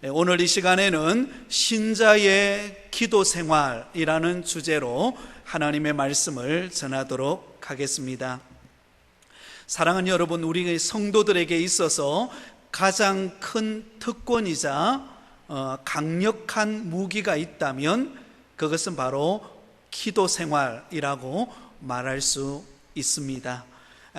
오늘 이 시간에는 신자의 기도 생활이라는 주제로 하나님의 말씀을 전하도록 하겠습니다. 사랑하는 여러분, 우리 성도들에게 있어서 가장 큰 특권이자 강력한 무기가 있다면 그것은 바로 기도 생활이라고 말할 수 있습니다.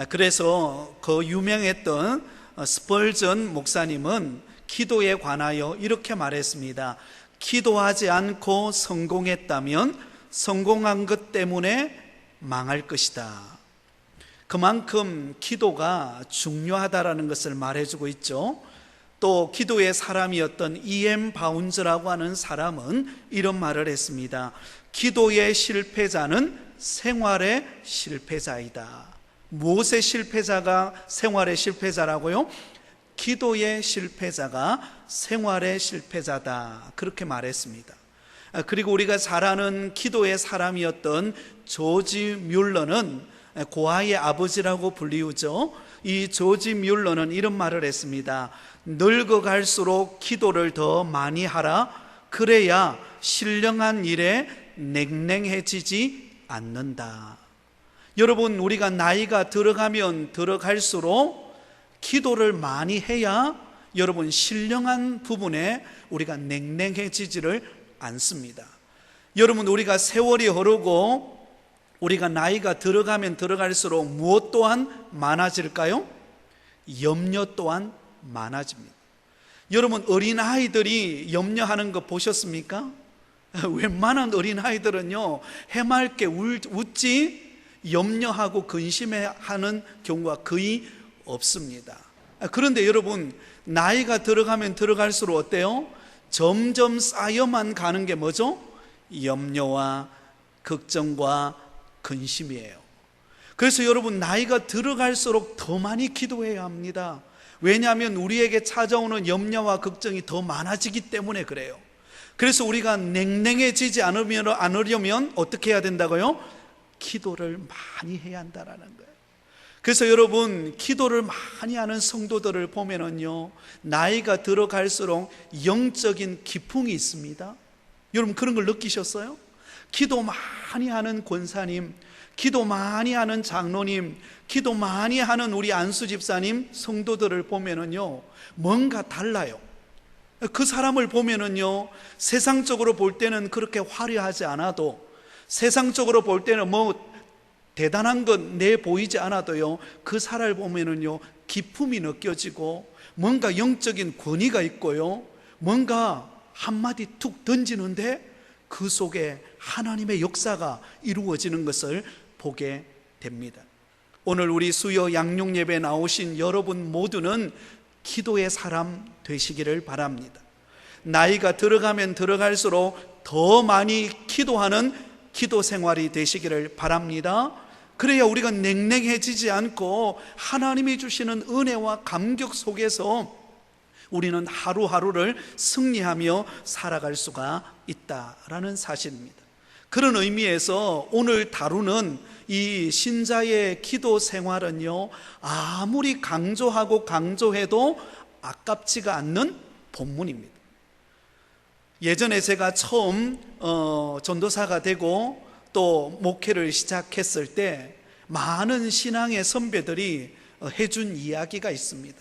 그래서 그 유명했던 스펄전 목사님은 기도에 관하여 이렇게 말했습니다. 기도하지 않고 성공했다면 성공한 것 때문에 망할 것이다. 그만큼 기도가 중요하다라는 것을 말해주고 있죠. 또 기도의 사람이었던 E.M. 바운즈라고 하는 사람은 이런 말을 했습니다. 기도의 실패자는 생활의 실패자이다. 무엇의 실패자가 생활의 실패자라고요? 기도의 실패자가 생활의 실패자다, 그렇게 말했습니다. 그리고 우리가 잘 아는 기도의 사람이었던 조지 뮬러는 고아의 아버지라고 불리우죠. 이 조지 뮬러는 이런 말을 했습니다. 늙어갈수록 기도를 더 많이 하라. 그래야 신령한 일에 냉랭해지지 않는다. 여러분, 우리가 나이가 들어가면 들어갈수록 기도를 많이 해야 여러분 신령한 부분에 우리가 냉랭해지지를 않습니다. 여러분, 우리가 세월이 흐르고 우리가 나이가 들어가면 들어갈수록 무엇 또한 많아질까요? 염려 또한 많아집니다. 여러분, 어린아이들이 염려하는 거 보셨습니까? 웬만한 어린아이들은요 해맑게 웃지 염려하고 근심하는 경우가 거의 없습니다. 그런데 여러분, 나이가 들어가면 들어갈수록 어때요? 점점 쌓여만 가는 게 뭐죠? 염려와 걱정과 근심이에요. 그래서 여러분, 나이가 들어갈수록 더 많이 기도해야 합니다. 왜냐하면 우리에게 찾아오는 염려와 걱정이 더 많아지기 때문에 그래요. 그래서 우리가 냉랭해지지 않으려면 어떻게 해야 된다고요? 기도를 많이 해야 한다는 거예요. 그래서 여러분, 기도를 많이 하는 성도들을 보면은요 나이가 들어갈수록 영적인 기풍이 있습니다. 여러분, 그런 걸 느끼셨어요? 기도 많이 하는 권사님, 기도 많이 하는 장로님, 기도 많이 하는 우리 안수 집사님 성도들을 보면은요 뭔가 달라요. 그 사람을 보면은요 세상적으로 볼 때는 그렇게 화려하지 않아도, 세상적으로 볼 때는 뭐 대단한 건 내 보이지 않아도요 그 사람을 보면은요 기품이 느껴지고 뭔가 영적인 권위가 있고요 뭔가 한마디 툭 던지는데 그 속에 하나님의 역사가 이루어지는 것을 보게 됩니다. 오늘 우리 수요 양육 예배에 나오신 여러분 모두는 기도의 사람 되시기를 바랍니다. 나이가 들어가면 들어갈수록 더 많이 기도하는 기도 생활이 되시기를 바랍니다. 그래야 우리가 냉랭해지지 않고 하나님이 주시는 은혜와 감격 속에서 우리는 하루하루를 승리하며 살아갈 수가 있다라는 사실입니다. 그런 의미에서 오늘 다루는 이 신자의 기도 생활은요 아무리 강조하고 강조해도 아깝지가 않는 본문입니다. 예전에 제가 처음 전도사가 되고 또 목회를 시작했을 때 많은 신앙의 선배들이 해준 이야기가 있습니다.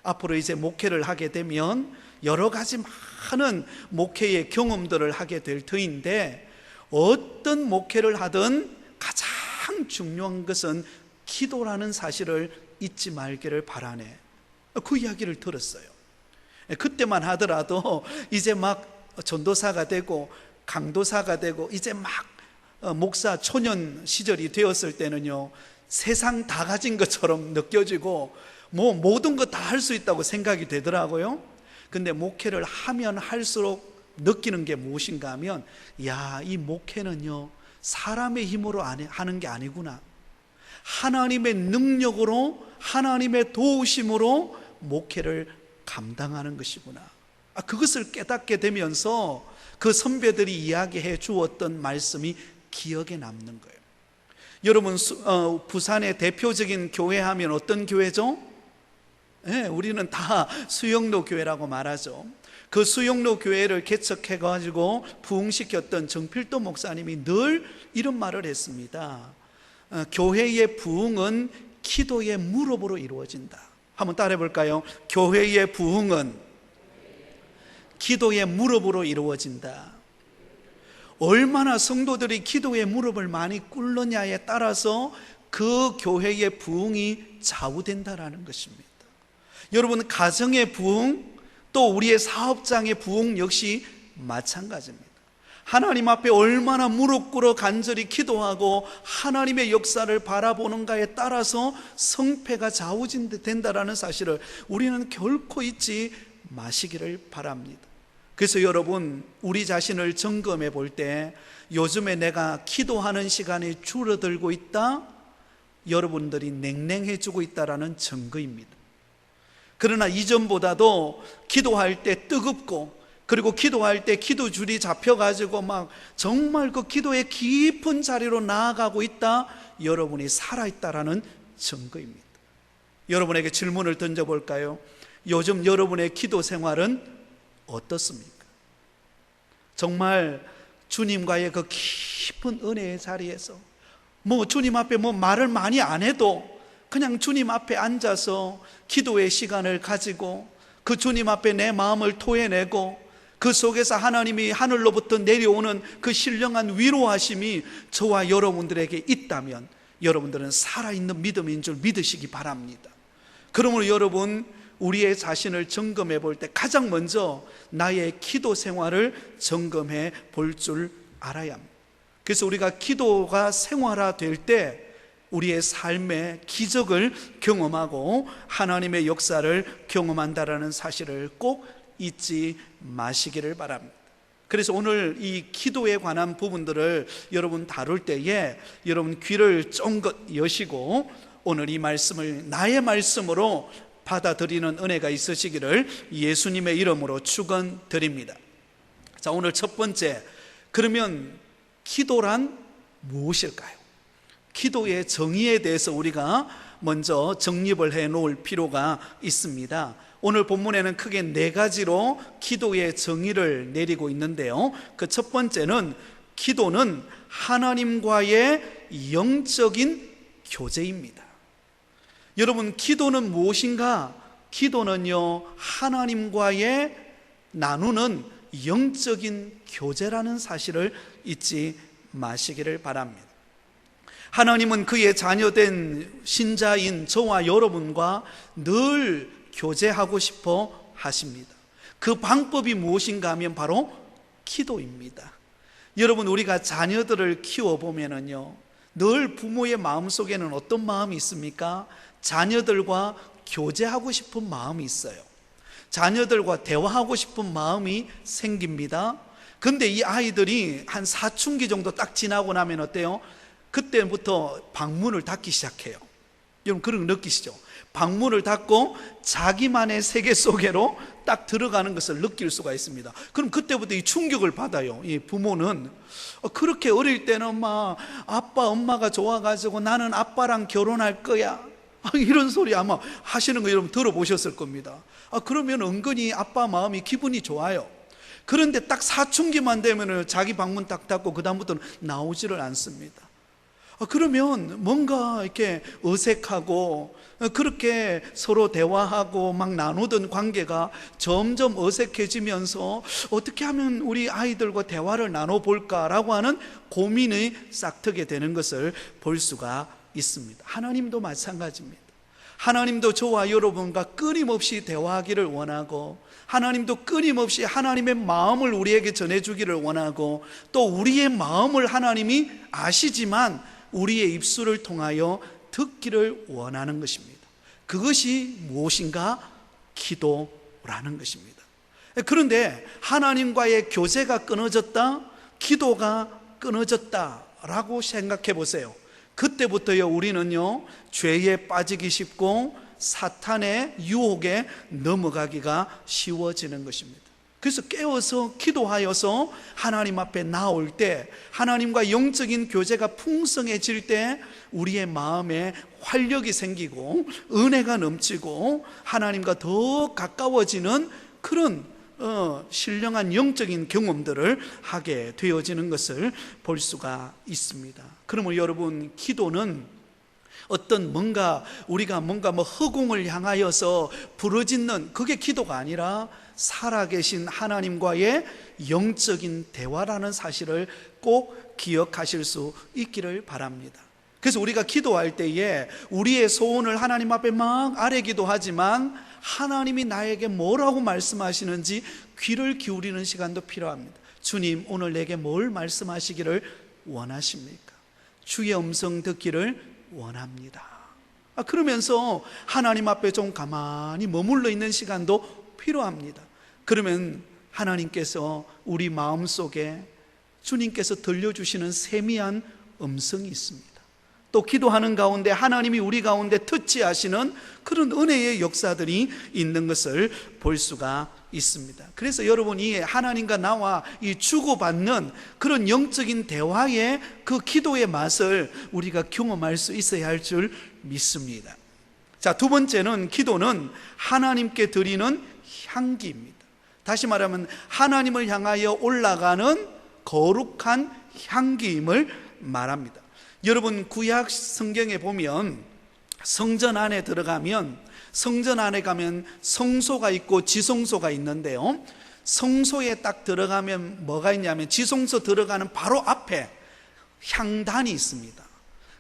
앞으로 이제 목회를 하게 되면 여러 가지 많은 목회의 경험들을 하게 될 터인데 어떤 목회를 하든 가장 중요한 것은 기도라는 사실을 잊지 말기를 바라네. 그 이야기를 들었어요. 그때만 하더라도 이제 막 전도사가 되고 강도사가 되고 이제 막 목사 초년 시절이 되었을 때는요 세상 다 가진 것처럼 느껴지고 뭐 모든 거 다 할 수 있다고 생각이 되더라고요. 근데 목회를 하면 할수록 느끼는 게 무엇인가 하면 이 목회는요 사람의 힘으로 하는 게 아니구나. 하나님의 능력으로, 하나님의 도우심으로 목회를 감당하는 것이구나. 그것을 깨닫게 되면서 그 선배들이 이야기해 주었던 말씀이 기억에 남는 거예요. 여러분, 부산의 대표적인 교회 하면 어떤 교회죠? 우리는 다 수영로 교회라고 말하죠. 그 수영로 교회를 개척해가지고 부흥시켰던 정필도 목사님이 늘 이런 말을 했습니다. 교회의 부흥은 기도의 무릎으로 이루어진다. 한번 따라해 볼까요? 교회의 부흥은 기도의 무릎으로 이루어진다. 얼마나 성도들이 기도의 무릎을 많이 꿇느냐에 따라서 그 교회의 부흥이 좌우된다라는 것입니다. 여러분, 가정의 부흥, 또 우리의 사업장의 부흥 역시 마찬가지입니다. 하나님 앞에 얼마나 무릎 꿇어 간절히 기도하고 하나님의 역사를 바라보는가에 따라서 성패가 좌우된다라는 사실을 우리는 결코 잊지 마시기를 바랍니다. 그래서 여러분, 우리 자신을 점검해 볼 때 요즘에 내가 기도하는 시간이 줄어들고 있다? 여러분들이 냉랭해지고 있다라는 증거입니다. 그러나 이전보다도 기도할 때 뜨겁고, 그리고 기도할 때 기도줄이 잡혀가지고 막 정말 그 기도의 깊은 자리로 나아가고 있다, 여러분이 살아있다라는 증거입니다. 여러분에게 질문을 던져볼까요? 요즘 여러분의 기도 생활은 어떻습니까? 정말 주님과의 그 깊은 은혜의 자리에서 주님 앞에 말을 많이 안 해도 그냥 주님 앞에 앉아서 기도의 시간을 가지고 그 주님 앞에 내 마음을 토해내고 그 속에서 하나님이 하늘로부터 내려오는 그 신령한 위로하심이 저와 여러분들에게 있다면 여러분들은 살아있는 믿음인 줄 믿으시기 바랍니다. 그러므로 여러분, 우리의 자신을 점검해 볼 때 가장 먼저 나의 기도 생활을 점검해 볼 줄 알아야 합니다. 그래서 우리가 기도가 생활화될 때 우리의 삶의 기적을 경험하고 하나님의 역사를 경험한다라는 사실을 꼭 잊지 마시기를 바랍니다. 그래서 오늘 이 기도에 관한 부분들을 여러분 다룰 때에 여러분 귀를 쫑긋 여시고 오늘 이 말씀을 나의 말씀으로 받아들이는 은혜가 있으시기를 예수님의 이름으로 축원드립니다. 자, 오늘 첫 번째, 그러면 기도란 무엇일까요? 기도의 정의에 대해서 우리가 먼저 정립을 해 놓을 필요가 있습니다. 오늘 본문에는 크게 4가지로 기도의 정의를 내리고 있는데요, 그 첫 번째는 기도는 하나님과의 영적인 교제입니다. 여러분, 기도는 무엇인가? 기도는요, 하나님과의 나누는 영적인 교제라는 사실을 잊지 마시기를 바랍니다. 하나님은 그의 자녀된 신자인 저와 여러분과 늘 교제하고 싶어 하십니다. 그 방법이 무엇인가 하면 바로 기도입니다. 여러분, 우리가 자녀들을 키워보면요, 늘 부모의 마음속에는 어떤 마음이 있습니까? 자녀들과 교제하고 싶은 마음이 있어요. 자녀들과 대화하고 싶은 마음이 생깁니다. 근데 이 아이들이 한 사춘기 정도 딱 지나고 나면 어때요? 그때부터 방문을 닫기 시작해요. 여러분, 그런 거 느끼시죠? 방문을 닫고 자기만의 세계 속으로 딱 들어가는 것을 느낄 수가 있습니다. 그럼 그때부터 이 충격을 받아요. 이 부모는 그렇게 어릴 때는 막 아빠 엄마가 좋아가지고 나는 아빠랑 결혼할 거야, 이런 소리 아마 하시는 거 여러분 들어보셨을 겁니다. 그러면 은근히 아빠 마음이 기분이 좋아요. 그런데 딱 사춘기만 되면 자기 방문 딱 닫고 그 다음부터는 나오지를 않습니다. 그러면 뭔가 이렇게 어색하고 그렇게 서로 대화하고 막 나누던 관계가 점점 어색해지면서 어떻게 하면 우리 아이들과 대화를 나눠볼까라고 하는 고민이 싹트게 되는 것을 볼 수가 있습니다. 하나님도 마찬가지입니다. 하나님도 저와 여러분과 끊임없이 대화하기를 원하고, 하나님도 끊임없이 하나님의 마음을 우리에게 전해주기를 원하고, 또 우리의 마음을 하나님이 아시지만 우리의 입술을 통하여 듣기를 원하는 것입니다. 그것이 무엇인가? 기도라는 것입니다. 그런데 하나님과의 교제가 끊어졌다, 기도가 끊어졌다라고 생각해 보세요. 그때부터요, 우리는요, 죄에 빠지기 쉽고 사탄의 유혹에 넘어가기가 쉬워지는 것입니다. 그래서 깨어서 기도하여서 하나님 앞에 나올 때, 하나님과 영적인 교제가 풍성해질 때 우리의 마음에 활력이 생기고 은혜가 넘치고 하나님과 더 가까워지는 그런 신령한 영적인 경험들을 하게 되어지는 것을 볼 수가 있습니다. 그러면 여러분, 기도는 어떤 우리가 허공을 향하여서 부르짖는 그게 기도가 아니라 살아계신 하나님과의 영적인 대화라는 사실을 꼭 기억하실 수 있기를 바랍니다. 그래서 우리가 기도할 때에 우리의 소원을 하나님 앞에 막 아뢰 기도하지만 하나님이 나에게 뭐라고 말씀하시는지 귀를 기울이는 시간도 필요합니다. 주님, 오늘 내게 뭘 말씀하시기를 원하십니까? 주의 음성 듣기를 원합니다. 그러면서 하나님 앞에 좀 가만히 머물러 있는 시간도 필요합니다. 그러면 하나님께서 우리 마음속에 주님께서 들려주시는 세미한 음성이 있습니다. 또 기도하는 가운데 하나님이 우리 가운데 터치하시는 그런 은혜의 역사들이 있는 것을 볼 수가 있습니다. 그래서 여러분이 하나님과 나와 이 주고받는 그런 영적인 대화의 그 기도의 맛을 우리가 경험할 수 있어야 할 줄 믿습니다. 자, 두 번째는 기도는 하나님께 드리는 향기입니다. 다시 말하면 하나님을 향하여 올라가는 거룩한 향기임을 말합니다. 여러분, 구약 성경에 보면 성전 안에 들어가면, 성전 안에 가면 성소가 있고 지성소가 있는데요, 성소에 딱 들어가면 뭐가 있냐면 지성소 들어가는 바로 앞에 향단이 있습니다.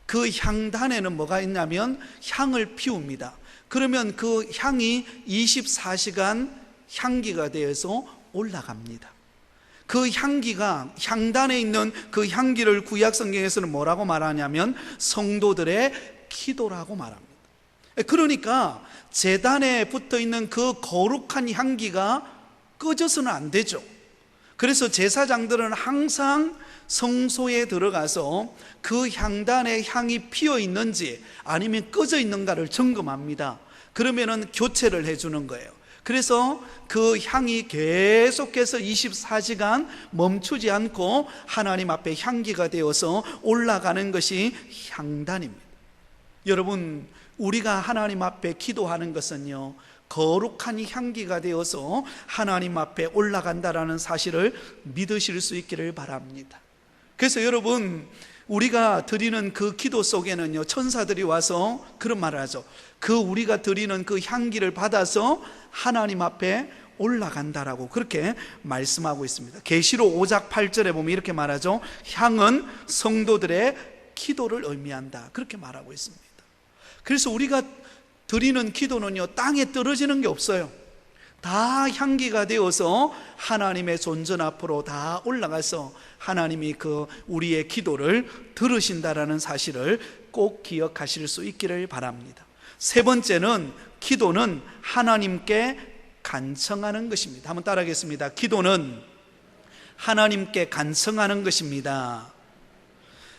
그 향단에는 뭐가 있냐면 향을 피웁니다. 그러면 그 향이 24시간 향기가 되어서 올라갑니다. 그 향기가, 향단에 있는 그 향기를 구약 성경에서는 뭐라고 말하냐면 성도들의 기도라고 말합니다. 그러니까 제단에 붙어 있는 그 거룩한 향기가 꺼져서는 안 되죠. 그래서 제사장들은 항상 성소에 들어가서 그 향단의 향이 피어 있는지 아니면 꺼져 있는가를 점검합니다. 그러면은 교체를 해주는 거예요. 그래서 그 향이 계속해서 24시간 멈추지 않고 하나님 앞에 향기가 되어서 올라가는 것이 향단입니다. 여러분, 우리가 하나님 앞에 기도하는 것은요, 거룩한 향기가 되어서 하나님 앞에 올라간다라는 사실을 믿으실 수 있기를 바랍니다. 그래서 여러분, 우리가 드리는 그 기도 속에는요, 천사들이 와서 그런 말을 하죠. 그 우리가 드리는 그 향기를 받아서 하나님 앞에 올라간다라고 그렇게 말씀하고 있습니다. 계시록 5장 8절에 보면 이렇게 말하죠. 향은 성도들의 기도를 의미한다, 그렇게 말하고 있습니다. 그래서 우리가 드리는 기도는요, 땅에 떨어지는 게 없어요. 다 향기가 되어서 하나님의 존전 앞으로 다 올라가서 하나님이 그 우리의 기도를 들으신다라는 사실을 꼭 기억하실 수 있기를 바랍니다. 세 번째는 기도는 하나님께 간청하는 것입니다. 한번 따라하겠습니다. 기도는 하나님께 간청하는 것입니다.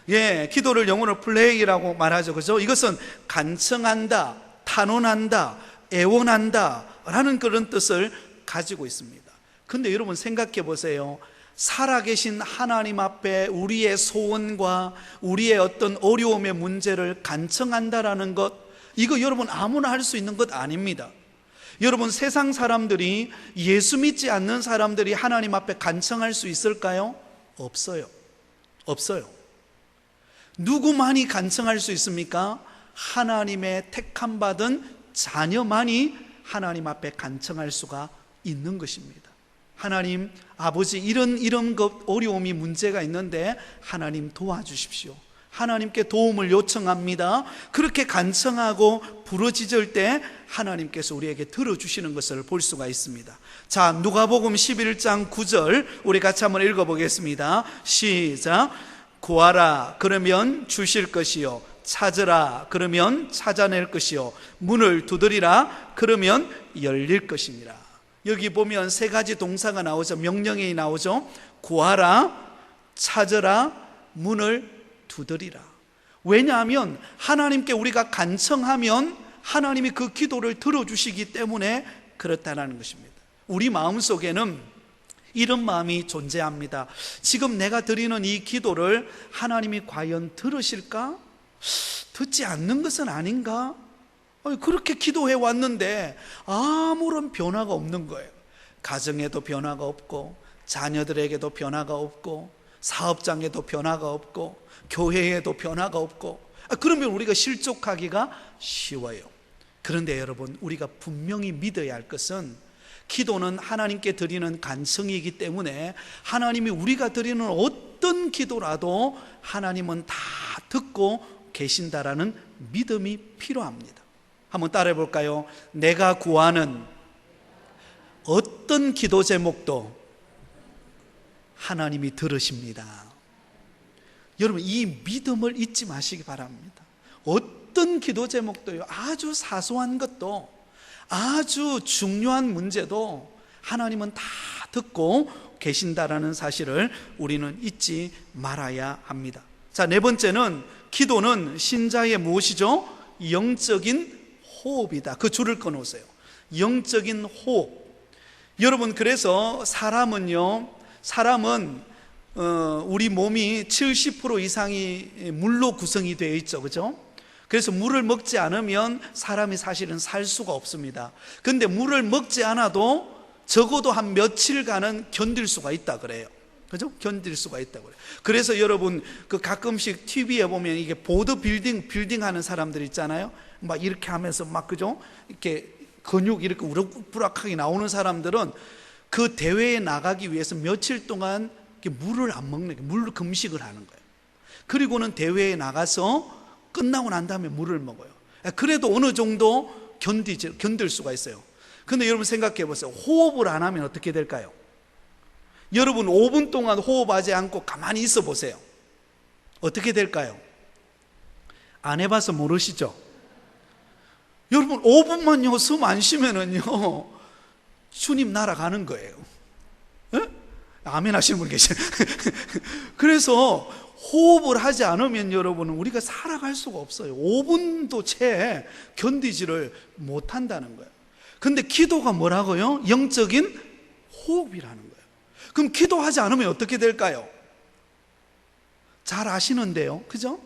예, 기도를 영어로 플레이라고 말하죠. 그죠? 이것은 간청한다, 탄원한다, 애원한다 라는 그런 뜻을 가지고 있습니다. 근데 여러분 생각해 보세요. 살아계신 하나님 앞에 우리의 소원과 우리의 어떤 어려움의 문제를 간청한다라는 것, 이거 여러분 아무나 할 수 있는 것 아닙니다. 여러분, 세상 사람들이, 예수 믿지 않는 사람들이 하나님 앞에 간청할 수 있을까요? 없어요. 없어요. 누구만이 간청할 수 있습니까? 하나님의 택함 받은 자녀만이 하나님 앞에 간청할 수가 있는 것입니다. 하나님 아버지, 이런 것, 어려움이 문제가 있는데 하나님 도와주십시오. 하나님께 도움을 요청합니다. 그렇게 간청하고 부르짖을 때 하나님께서 우리에게 들어주시는 것을 볼 수가 있습니다. 자, 누가복음 11장 9절 우리 같이 한번 읽어보겠습니다. 시작. 구하라, 그러면 주실 것이요, 찾으라, 그러면 찾아낼 것이요, 문을 두드리라, 그러면 열릴 것이니라. 여기 보면 세 가지 동사가 나오죠. 명령이 나오죠. 구하라, 찾으라, 문을 두드리라. 왜냐하면 하나님께 우리가 간청하면 하나님이 그 기도를 들어주시기 때문에 그렇다는 것입니다. 우리 마음속에는 이런 마음이 존재합니다. 지금 내가 드리는 이 기도를 하나님이 과연 들으실까? 듣지 않는 것은 아닌가? 그렇게 기도해 왔는데 아무런 변화가 없는 거예요. 가정에도 변화가 없고, 자녀들에게도 변화가 없고, 사업장에도 변화가 없고, 교회에도 변화가 없고, 그러면 우리가 실족하기가 쉬워요. 그런데 여러분, 우리가 분명히 믿어야 할 것은 기도는 하나님께 드리는 간성이기 때문에 하나님이 우리가 드리는 어떤 기도라도 하나님은 다 듣고 계신다라는 믿음이 필요합니다. 한번 따라해 볼까요? 내가 구하는 어떤 기도 제목도 하나님이 들으십니다. 여러분, 이 믿음을 잊지 마시기 바랍니다. 어떤 기도 제목도요, 아주 사소한 것도, 아주 중요한 문제도 하나님은 다 듣고 계신다라는 사실을 우리는 잊지 말아야 합니다. 자, 네 번째는 기도는 신자의 무엇이죠? 영적인 호흡이다. 그 줄을 끊으세요. 영적인 호흡. 여러분, 그래서 사람은 우리 몸이 70% 이상이 물로 구성이 되어 있죠, 그죠? 그래서 물을 먹지 않으면 사람이 사실은 살 수가 없습니다. 근데 물을 먹지 않아도 적어도 한 며칠간은 견딜 수가 있다 그래요. 그죠? 견딜 수가 있다고 그래요. 그래서 여러분, 그 가끔씩 TV에 보면 이게 보드 빌딩 하는 사람들 있잖아요. 막 이렇게 하면서 막, 그죠? 이렇게 근육 이렇게 우락부락하게 나오는 사람들은 그 대회에 나가기 위해서 며칠 동안 물을 안 먹는 거예요. 물 금식을 하는 거예요. 그리고는 대회에 나가서 끝나고 난 다음에 물을 먹어요. 그래도 어느 정도 견딜 수가 있어요. 근데 여러분 생각해 보세요. 호흡을 안 하면 어떻게 될까요? 여러분 5분 동안 호흡하지 않고 가만히 있어 보세요. 어떻게 될까요? 안 해봐서 모르시죠? 여러분 5분만요 숨 안 쉬면은요 주님 날아가는 거예요. 에? 아멘 하시는 분 계시네. 그래서 호흡을 하지 않으면 여러분은 우리가 살아갈 수가 없어요. 5분도 채 견디지를 못한다는 거예요. 근데 기도가 뭐라고요? 영적인 호흡이라는 거예요. 그럼 기도하지 않으면 어떻게 될까요? 잘 아시는데요, 그죠?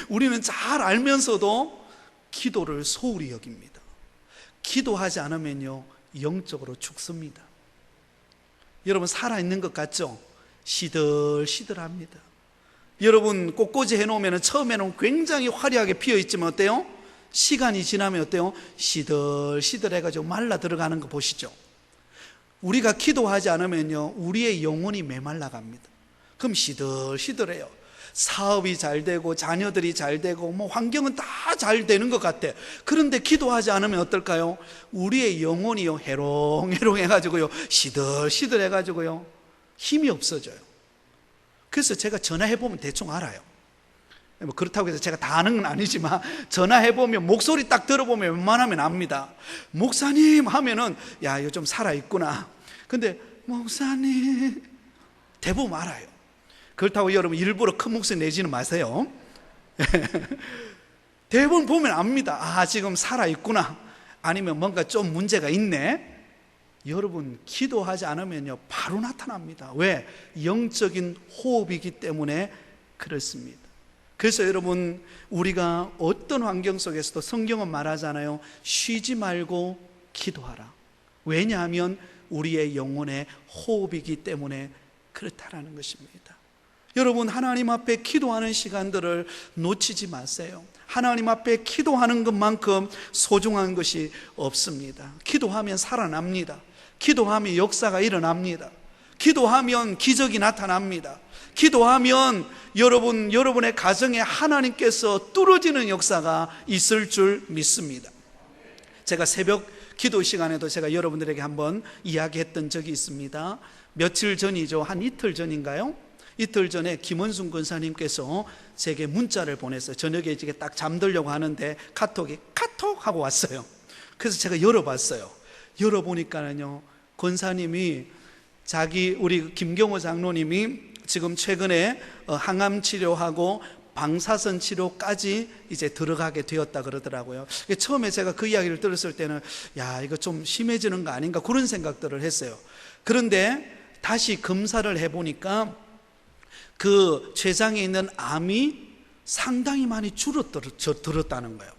우리는 잘 알면서도 기도를 소홀히 여깁니다. 기도하지 않으면요 영적으로 죽습니다. 여러분 살아있는 것 같죠? 시들시들합니다. 여러분 꽃꽂이 해놓으면 처음에는 굉장히 화려하게 피어있지만 어때요? 시간이 지나면 어때요? 시들시들해가지고 말라 들어가는 거 보시죠? 우리가 기도하지 않으면요 우리의 영혼이 메말라갑니다. 그럼 시들시들해요. 사업이 잘 되고 자녀들이 잘 되고 뭐 환경은 다 잘 되는 것 같아. 그런데 기도하지 않으면 어떨까요? 우리의 영혼이요 해롱해롱 해가지고요 시들시들 해가지고요 힘이 없어져요. 그래서 제가 전화해보면 대충 알아요. 뭐 그렇다고 해서 제가 다 아는 건 아니지만 전화해보면 목소리 딱 들어보면 웬만하면 압니다. 목사님 하면은 야 이거 좀 살아있구나. 근데 목사님 대부분 알아요. 그렇다고 여러분 일부러 큰 목소리 내지는 마세요. 대부분 보면 압니다. 아 지금 살아있구나. 아니면 뭔가 좀 문제가 있네. 여러분 기도하지 않으면요 바로 나타납니다. 왜? 영적인 호흡이기 때문에 그렇습니다. 그래서 여러분 우리가 어떤 환경 속에서도 성경은 말하잖아요. 쉬지 말고 기도하라. 왜냐하면 우리의 영혼의 호흡이기 때문에 그렇다라는 것입니다. 여러분 하나님 앞에 기도하는 시간들을 놓치지 마세요. 하나님 앞에 기도하는 것만큼 소중한 것이 없습니다. 기도하면 살아납니다. 기도하면 역사가 일어납니다. 기도하면 기적이 나타납니다. 기도하면 여러분의 가정에 하나님께서 뚫어지는 역사가 있을 줄 믿습니다. 제가 새벽 기도 시간에도 제가 여러분들에게 한번 이야기했던 적이 있습니다. 며칠 전이죠. 한 이틀 전인가요? 이틀 전에 김원순 권사님께서 제게 문자를 보냈어요. 저녁에 이제 딱 잠들려고 하는데 카톡 하고 왔어요. 그래서 제가 열어봤어요. 열어보니까는요 권사님이 우리 김경호 장로님이 지금 최근에 항암 치료하고 방사선 치료까지 이제 들어가게 되었다 그러더라고요. 처음에 제가 그 이야기를 들었을 때는 야 이거 좀 심해지는 거 아닌가 그런 생각들을 했어요. 그런데 다시 검사를 해보니까 그 췌장에 있는 암이 상당히 많이 줄어들었다는 거예요.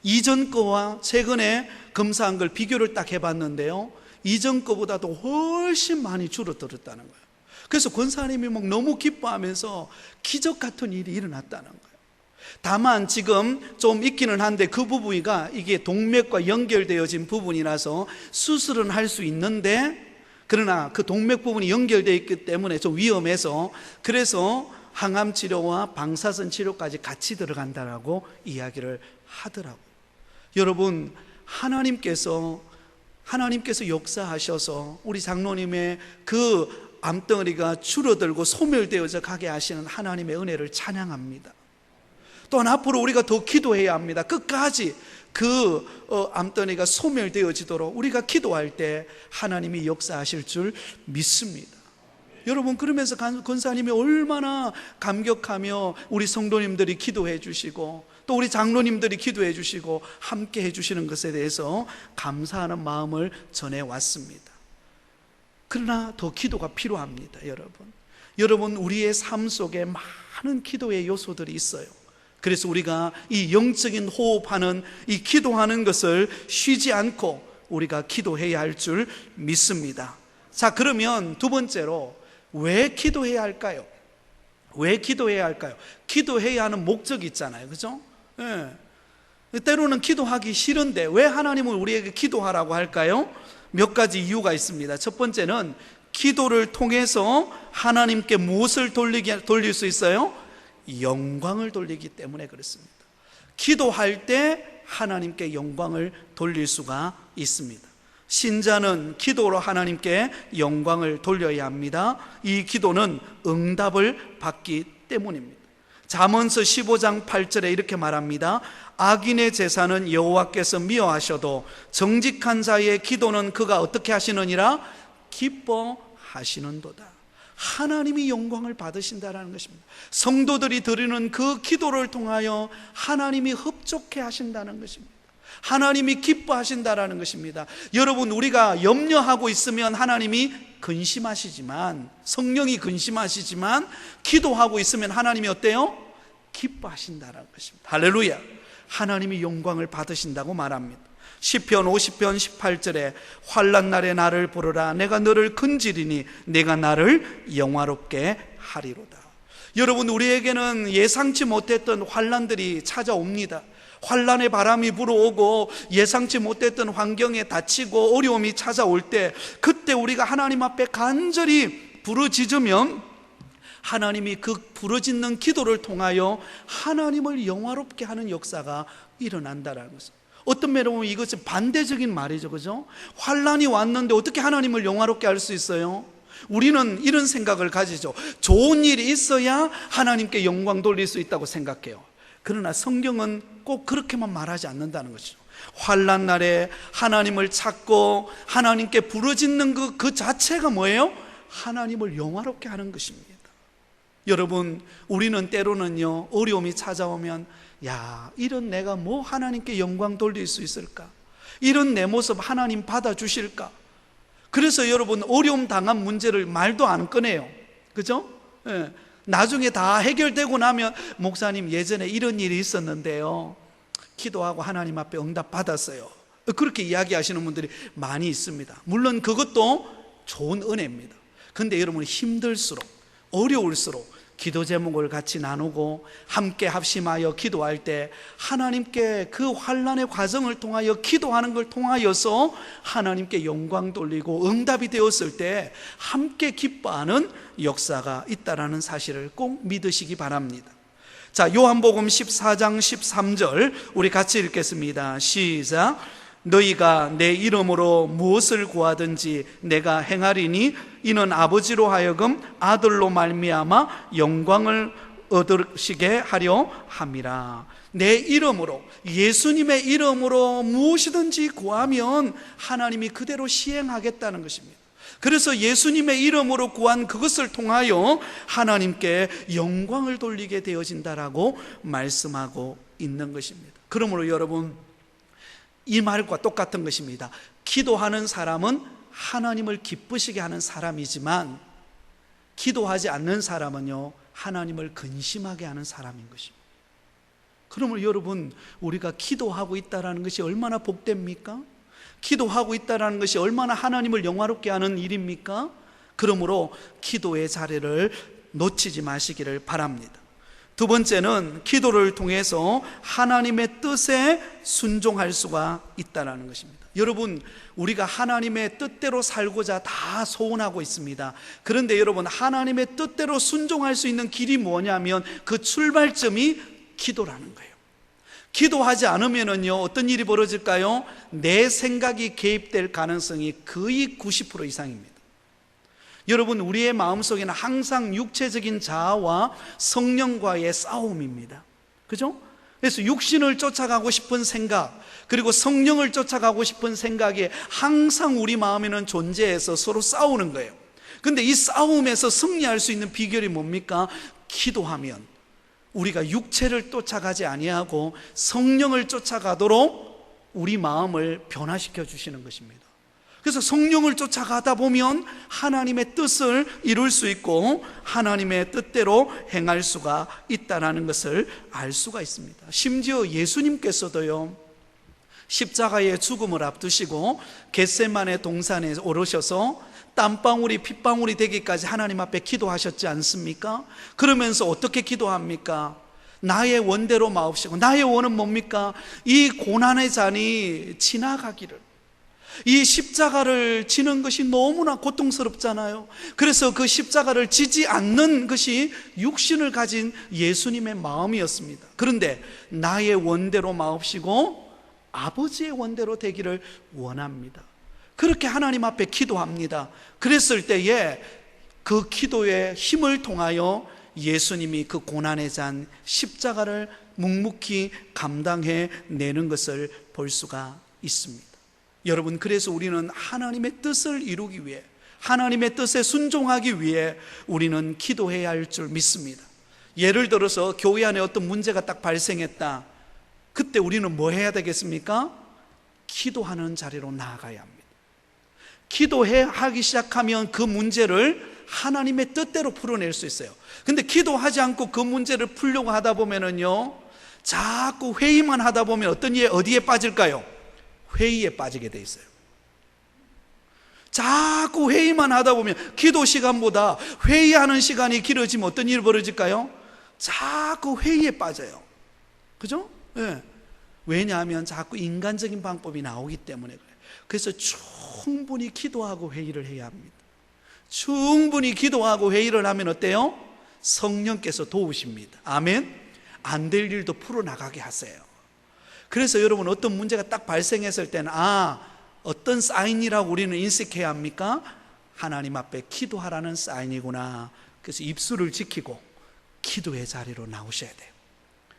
이전 거와 최근에 검사한 걸 비교를 딱 해봤는데요, 이전 거보다도 훨씬 많이 줄어들었다는 거예요. 그래서 권사님이 막 너무 기뻐하면서 기적 같은 일이 일어났다는 거예요. 다만 지금 좀 있기는 한데 그 부부가 이게 동맥과 연결되어진 부분이라서 수술은 할 수 있는데, 그러나 그 동맥 부분이 연결되어 있기 때문에 좀 위험해서, 그래서 항암 치료와 방사선 치료까지 같이 들어간다라고 이야기를 하더라고요. 여러분, 하나님께서 역사하셔서 우리 장로님의 그 암덩어리가 줄어들고 소멸되어져 가게 하시는 하나님의 은혜를 찬양합니다. 또한 앞으로 우리가 더 기도해야 합니다. 끝까지 그 암덩어리가 소멸되어지도록 우리가 기도할 때 하나님이 역사하실 줄 믿습니다. 여러분, 그러면서 권사님이 얼마나 감격하며 우리 성도님들이 기도해 주시고 또 우리 장로님들이 기도해 주시고 함께 해 주시는 것에 대해서 감사하는 마음을 전해왔습니다. 그러나 더 기도가 필요합니다. 여러분, 우리의 삶 속에 많은 기도의 요소들이 있어요. 그래서 우리가 이 영적인 호흡하는, 이 기도하는 것을 쉬지 않고 우리가 기도해야 할 줄 믿습니다. 자, 그러면 두 번째로 왜 기도해야 할까요? 왜 기도해야 할까요? 기도해야 하는 목적이 있잖아요, 그죠? 때로는 기도하기 싫은데 왜 하나님은 우리에게 기도하라고 할까요? 몇 가지 이유가 있습니다. 첫 번째는 기도를 통해서 하나님께 무엇을 돌릴 수 있어요? 영광을 돌리기 때문에 그렇습니다. 기도할 때 하나님께 영광을 돌릴 수가 있습니다. 신자는 기도로 하나님께 영광을 돌려야 합니다. 이 기도는 응답을 받기 때문입니다. 잠언서 15장 8절에 이렇게 말합니다. 악인의 제사는 여호와께서 미워하셔도 정직한 자의 기도는 그가 어떻게 하시느니라? 기뻐하시는도다. 하나님이 영광을 받으신다라는 것입니다. 성도들이 드리는 그 기도를 통하여 하나님이 흡족해 하신다는 것입니다. 하나님이 기뻐하신다라는 것입니다. 여러분, 우리가 염려하고 있으면 하나님이 근심하시지만, 성령이 근심하시지만, 기도하고 있으면 하나님이 어때요? 기뻐하신다라는 것입니다. 할렐루야. 하나님이 영광을 받으신다고 말합니다. 시편 50편 18절에 환난 날에 나를 부르라. 내가 너를 건지리니 내가 나를 영화롭게 하리로다. 여러분, 우리에게는 예상치 못했던 환난들이 찾아옵니다. 환난의 바람이 불어오고 예상치 못했던 환경에 닥치고 어려움이 찾아올 때, 그때 우리가 하나님 앞에 간절히 부르짖으면 하나님이 그 부르짖는 기도를 통하여 하나님을 영화롭게 하는 역사가 일어난다는 것입니다. 어떤 면으로 보면 이것은 반대적인 말이죠, 그죠? 환난이 왔는데 어떻게 하나님을 영화롭게 할 수 있어요? 우리는 이런 생각을 가지죠. 좋은 일이 있어야 하나님께 영광 돌릴 수 있다고 생각해요. 그러나 성경은 꼭 그렇게만 말하지 않는다는 것이죠. 환난 날에 하나님을 찾고 하나님께 부르짖는 그 자체가 뭐예요? 하나님을 영화롭게 하는 것입니다. 여러분, 우리는 때로는요, 어려움이 찾아오면 야, 이런 내가 뭐 하나님께 영광 돌릴 수 있을까? 이런 내 모습 하나님 받아주실까? 그래서 여러분, 어려움 당한 문제를 말도 안 꺼내요. 그죠? 예. 나중에 다 해결되고 나면 목사님 예전에 이런 일이 있었는데요, 기도하고 하나님 앞에 응답 받았어요. 그렇게 이야기하시는 분들이 많이 있습니다. 물론 그것도 좋은 은혜입니다. 근데 여러분, 힘들수록 어려울수록 기도 제목을 같이 나누고 함께 합심하여 기도할 때 하나님께 그 환난의 과정을 통하여 기도하는 걸 통하여서 하나님께 영광 돌리고 응답이 되었을 때 함께 기뻐하는 역사가 있다라는 사실을 꼭 믿으시기 바랍니다. 자, 요한복음 14장 13절 우리 같이 읽겠습니다. 시작. 너희가 내 이름으로 무엇을 구하든지 내가 행하리니 이는 아버지로 하여금 아들로 말미암아 영광을 얻으시게 하려 함이라. 내 이름으로, 예수님의 이름으로 무엇이든지 구하면 하나님이 그대로 시행하겠다는 것입니다. 그래서 예수님의 이름으로 구한 그것을 통하여 하나님께 영광을 돌리게 되어진다라고 말씀하고 있는 것입니다. 그러므로 여러분, 이 말과 똑같은 것입니다. 기도하는 사람은 하나님을 기쁘시게 하는 사람이지만 기도하지 않는 사람은요, 하나님을 근심하게 하는 사람인 것입니다. 그러면 여러분, 우리가 기도하고 있다는 것이 얼마나 복됩니까? 기도하고 있다는 것이 얼마나 하나님을 영화롭게 하는 일입니까? 그러므로 기도의 자리를 놓치지 마시기를 바랍니다. 두 번째는 기도를 통해서 하나님의 뜻에 순종할 수가 있다는 것입니다. 여러분, 우리가 하나님의 뜻대로 살고자 다 소원하고 있습니다. 그런데 여러분, 하나님의 뜻대로 순종할 수 있는 길이 뭐냐면 그 출발점이 기도라는 거예요. 기도하지 않으면요, 어떤 일이 벌어질까요? 내 생각이 개입될 가능성이 거의 90% 이상입니다. 여러분, 우리의 마음속에는 항상 육체적인 자아와 성령과의 싸움입니다. 그죠? 그래서 육신을 쫓아가고 싶은 생각, 그리고 성령을 쫓아가고 싶은 생각이 항상 우리 마음에는 존재해서 서로 싸우는 거예요. 근데 이 싸움에서 승리할 수 있는 비결이 뭡니까? 기도하면 우리가 육체를 쫓아가지 아니하고 성령을 쫓아가도록 우리 마음을 변화시켜 주시는 것입니다. 그래서 성령을 쫓아가다 보면 하나님의 뜻을 이룰 수 있고 하나님의 뜻대로 행할 수가 있다는 것을 알 수가 있습니다. 심지어 예수님께서도요, 십자가의 죽음을 앞두시고 겟세마네 동산에 오르셔서 땀방울이 핏방울이 되기까지 하나님 앞에 기도하셨지 않습니까? 그러면서 어떻게 기도합니까? 나의 원대로 마옵시고, 나의 원은 뭡니까? 이 고난의 잔이 지나가기를. 이 십자가를 지는 것이 너무나 고통스럽잖아요. 그래서 그 십자가를 지지 않는 것이 육신을 가진 예수님의 마음이었습니다. 그런데 나의 원대로 마옵시고 아버지의 원대로 되기를 원합니다. 그렇게 하나님 앞에 기도합니다. 그랬을 때에 그 기도의 힘을 통하여 예수님이 그 고난의 잔 십자가를 묵묵히 감당해 내는 것을 볼 수가 있습니다. 여러분, 그래서 우리는 하나님의 뜻을 이루기 위해, 하나님의 뜻에 순종하기 위해 우리는 기도해야 할 줄 믿습니다. 예를 들어서 교회 안에 어떤 문제가 딱 발생했다. 그때 우리는 뭐 해야 되겠습니까? 기도하는 자리로 나아가야 합니다. 기도하기 시작하면 그 문제를 하나님의 뜻대로 풀어낼 수 있어요. 근데 기도하지 않고 그 문제를 풀려고 하다 보면은요, 자꾸 회의만 하다 보면 어디에 빠질까요? 회의에 빠지게 돼 있어요. 자꾸 회의만 하다 보면, 기도 시간보다 회의하는 시간이 길어지면 어떤 일이 벌어질까요? 자꾸 회의에 빠져요. 그죠? 네. 왜냐하면 자꾸 인간적인 방법이 나오기 때문에 그래요. 그래서 충분히 기도하고 회의를 해야 합니다. 충분히 기도하고 회의를 하면 어때요? 성령께서 도우십니다. 아멘. 안 될 일도 풀어나가게 하세요. 그래서 여러분, 어떤 문제가 딱 발생했을 때는 어떤 사인이라고 우리는 인식해야 합니까? 하나님 앞에 기도하라는 사인이구나. 그래서 입술을 지키고 기도의 자리로 나오셔야 돼요.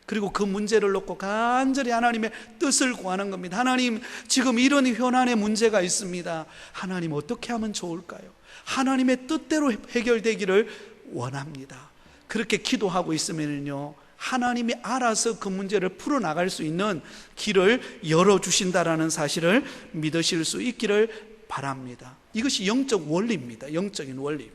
그리고 그 문제를 놓고 간절히 하나님의 뜻을 구하는 겁니다. 하나님, 지금 이런 현안의 문제가 있습니다. 하나님, 어떻게 하면 좋을까요? 하나님의 뜻대로 해결되기를 원합니다. 그렇게 기도하고 있으면요, 하나님이 알아서 그 문제를 풀어나갈 수 있는 길을 열어주신다라는 사실을 믿으실 수 있기를 바랍니다. 이것이 영적 원리입니다. 영적인 원리.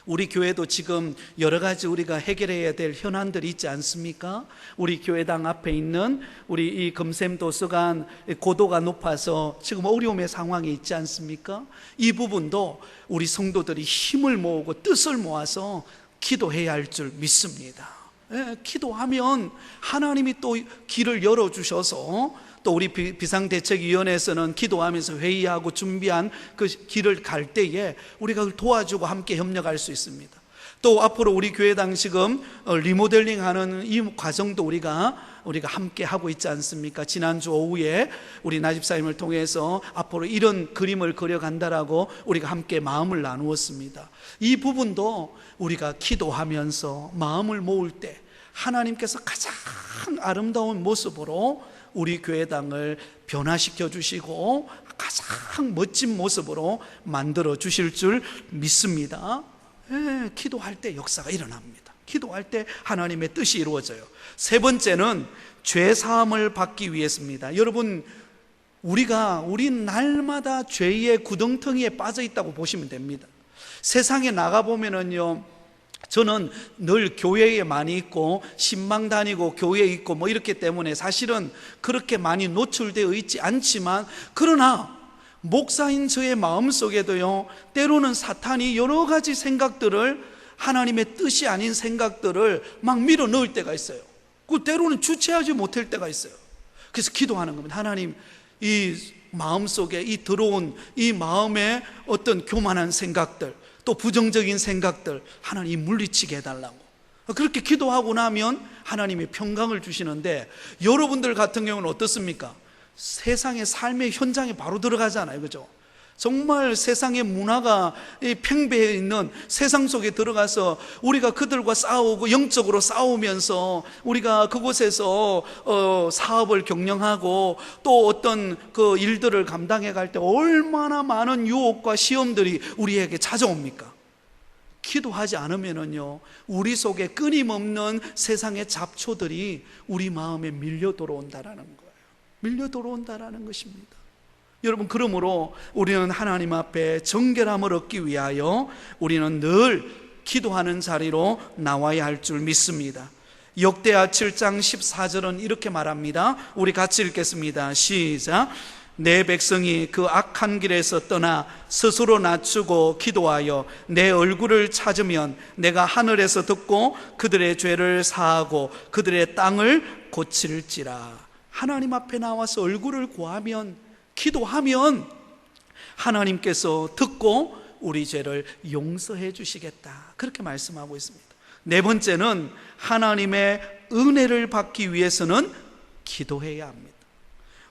우리 교회도 지금 여러 가지 우리가 해결해야 될 현안들이 있지 않습니까? 우리 교회당 앞에 있는 우리 이 금샘도서관 고도가 높아서 지금 어려움의 상황이 있지 않습니까? 이 부분도 우리 성도들이 힘을 모으고 뜻을 모아서 기도해야 할 줄 믿습니다. 기도하면 하나님이 또 길을 열어주셔서, 또 우리 비상대책위원회에서는 기도하면서 회의하고 준비한 그 길을 갈 때에 우리가 그걸 도와주고 함께 협력할 수 있습니다. 또 앞으로 우리 교회당 지금 리모델링하는 이 과정도 우리가 함께 하고 있지 않습니까? 지난주 오후에 우리 나집사님을 통해서 앞으로 이런 그림을 그려간다라고 우리가 함께 마음을 나누었습니다. 이 부분도 우리가 기도하면서 마음을 모을 때 하나님께서 가장 아름다운 모습으로 우리 교회당을 변화시켜 주시고 가장 멋진 모습으로 만들어 주실 줄 믿습니다. 기도할 때 역사가 일어납니다. 기도할 때 하나님의 뜻이 이루어져요. 세 번째는 죄 사함을 받기 위해서입니다. 여러분, 우리 날마다 죄의 구덩텅이에 빠져 있다고 보시면 됩니다. 세상에 나가보면은요, 저는 늘 교회에 많이 있고 신방 다니고 교회에 있고 뭐 이렇기 때문에 사실은 그렇게 많이 노출되어 있지 않지만, 그러나 목사인 저의 마음속에도요, 때로는 사탄이 여러 가지 생각들을, 하나님의 뜻이 아닌 생각들을 막 밀어 넣을 때가 있어요. 그 때로는 주체하지 못할 때가 있어요. 그래서 기도하는 겁니다. 하나님, 이 마음속에 이 들어온 이 마음에 어떤 교만한 생각들, 또 부정적인 생각들 하나님 물리치게 해달라고 그렇게 기도하고 나면 하나님이 평강을 주시는데, 여러분들 같은 경우는 어떻습니까? 세상의 삶의 현장에 바로 들어가잖아요, 그죠? 정말 세상의 문화가 팽배해 있는 세상 속에 들어가서 우리가 그들과 싸우고 영적으로 싸우면서 우리가 그곳에서 사업을 경영하고 또 어떤 그 일들을 감당해 갈 때 얼마나 많은 유혹과 시험들이 우리에게 찾아옵니까? 기도하지 않으면요, 우리 속에 끊임없는 세상의 잡초들이 우리 마음에 밀려 들어온다라는 거예요. 밀려 들어온다라는 것입니다. 여러분, 그러므로 우리는 하나님 앞에 정결함을 얻기 위하여 우리는 늘 기도하는 자리로 나와야 할 줄 믿습니다. 역대하 7장 14절은 이렇게 말합니다. 우리 같이 읽겠습니다. 시작. 내 백성이 그 악한 길에서 떠나 스스로 낮추고 기도하여 내 얼굴을 찾으면 내가 하늘에서 듣고 그들의 죄를 사하고 그들의 땅을 고칠지라. 하나님 앞에 나와서 얼굴을 구하면, 기도하면 하나님께서 듣고 우리 죄를 용서해 주시겠다, 그렇게 말씀하고 있습니다. 네 번째는 하나님의 은혜를 받기 위해서는 기도해야 합니다.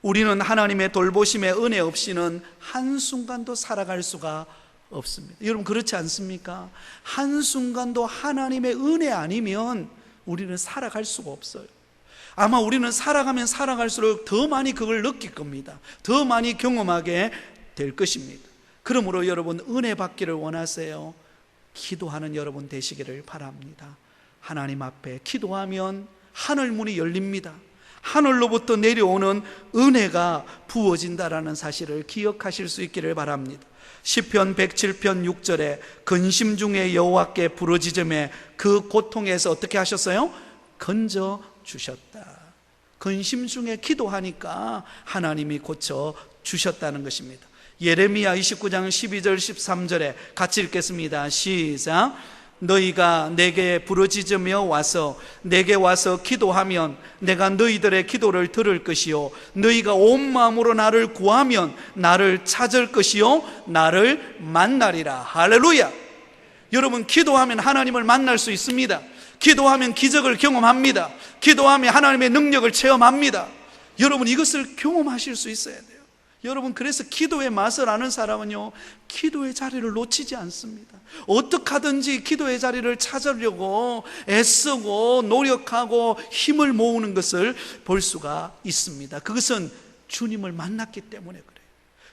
우리는 하나님의 돌보심의 은혜 없이는 한순간도 살아갈 수가 없습니다. 여러분, 그렇지 않습니까? 한순간도 하나님의 은혜 아니면 우리는 살아갈 수가 없어요. 아마 우리는 살아가면 살아갈수록 더 많이 그걸 느낄 겁니다. 더 많이 경험하게 될 것입니다. 그러므로 여러분, 은혜 받기를 원하세요? 기도하는 여러분 되시기를 바랍니다. 하나님 앞에 기도하면 하늘 문이 열립니다. 하늘로부터 내려오는 은혜가 부어진다라는 사실을 기억하실 수 있기를 바랍니다. 시편 107편 6절에 근심 중에 여호와께 부르짖음에 그 고통에서 어떻게 하셨어요? 건져 주셨다. 근심 중에 기도하니까 하나님이 고쳐 주셨다는 것입니다. 예레미야 29장 12절 13절에 같이 읽겠습니다. 시작. 너희가 내게 부르짖으며 내게 와서 기도하면 내가 너희들의 기도를 들을 것이요 너희가 온 마음으로 나를 구하면 나를 찾을 것이요 나를 만나리라. 할렐루야. 여러분, 기도하면 하나님을 만날 수 있습니다. 기도하면 기적을 경험합니다. 기도하면 하나님의 능력을 체험합니다. 여러분, 이것을 경험하실 수 있어야 돼요. 여러분, 그래서 기도의 맛을 아는 사람은요, 기도의 자리를 놓치지 않습니다. 어떻게 하든지 기도의 자리를 찾으려고 애쓰고 노력하고 힘을 모으는 것을 볼 수가 있습니다. 그것은 주님을 만났기 때문에 그래요.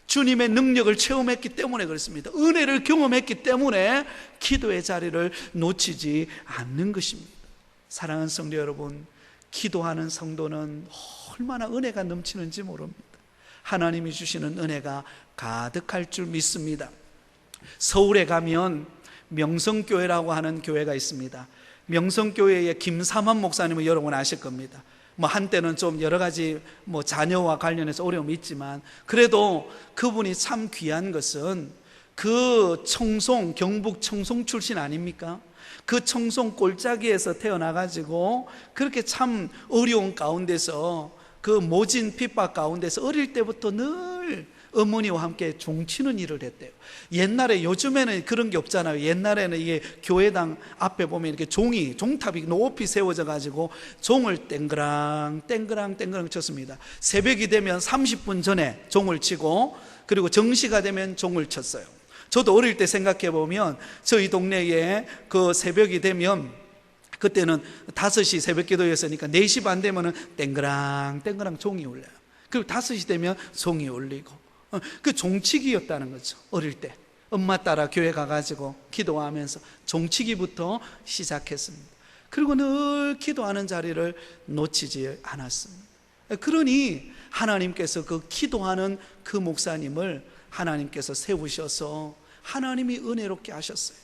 주님의 능력을 체험했기 때문에 그렇습니다. 은혜를 경험했기 때문에 기도의 자리를 놓치지 않는 것입니다. 사랑하는 성도 여러분, 기도하는 성도는 얼마나 은혜가 넘치는지 모릅니다. 하나님이 주시는 은혜가 가득할 줄 믿습니다. 서울에 가면 명성교회라고 하는 교회가 있습니다. 명성교회의 김삼환 목사님은 여러분 아실 겁니다. 한때는 좀 여러 가지 자녀와 관련해서 어려움이 있지만 그래도 그분이 참 귀한 것은 그 청송, 경북 청송 출신 아닙니까? 그 청송 골짜기에서 태어나가지고 그렇게 참 어려운 가운데서 그 모진 핍박 가운데서 어릴 때부터 늘 어머니와 함께 종치는 일을 했대요. 옛날에, 요즘에는 그런 게 없잖아요. 옛날에는 이게 교회당 앞에 보면 이렇게 종탑이 높이 세워져 가지고 종을 땡그랑 쳤습니다. 새벽이 되면 30분 전에 종을 치고 그리고 정시가 되면 종을 쳤어요. 저도 어릴 때 생각해 보면 저희 동네에 그 새벽이 되면 그때는 5시 새벽 기도였으니까 4시 반 되면 땡그랑 종이 울려요. 그리고 5시 되면 종이 울리고 그 종치기였다는 거죠. 어릴 때 엄마 따라 교회 가가지고 기도하면서 종치기부터 시작했습니다. 그리고 늘 기도하는 자리를 놓치지 않았습니다. 그러니 하나님께서 그 기도하는 그 목사님을 하나님께서 세우셔서 하나님이 은혜롭게 하셨어요.